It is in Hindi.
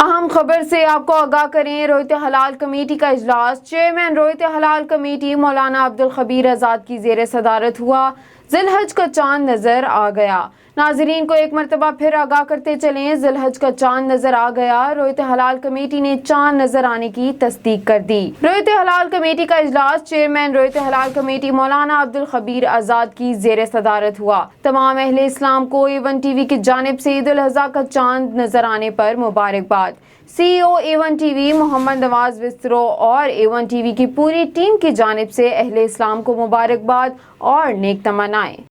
अहम खबर से आपको आगाह करें। रोयत हलाल कमेटी का इजलास। चेयरमैन रोयत हलाल कमेटी मौलाना अब्दुल खबीर आज़ाद की ज़ेर सदारत हुआ। जिलहज का चांद नजर आ गया। नाजरीन को एक मरतबा फिर आगाह करते चलें, जिलहज का चांद नजर आ गया। रोयत हलाल कमेटी ने चांद नजर आने की तस्दीक कर दी। रोयत हलाल कमेटी का इजलास। चेयरमैन रोयत हलाल कमेटी मौलाना अब्दुल खबीर आज़ाद की ज़ेर सदारत हुआ। तमाम अहले इस्लाम को A1 TV की जानिब से ईद उल अज़हा का चांद नजर आने पर मुबारकबाद। CEO A1 TV Mohammad Nawaz विस्तरो और A1 TV की पूरी टीम की जानिब से अहले इस्लाम को मुबारकबाद और नेक तमन्नाएं।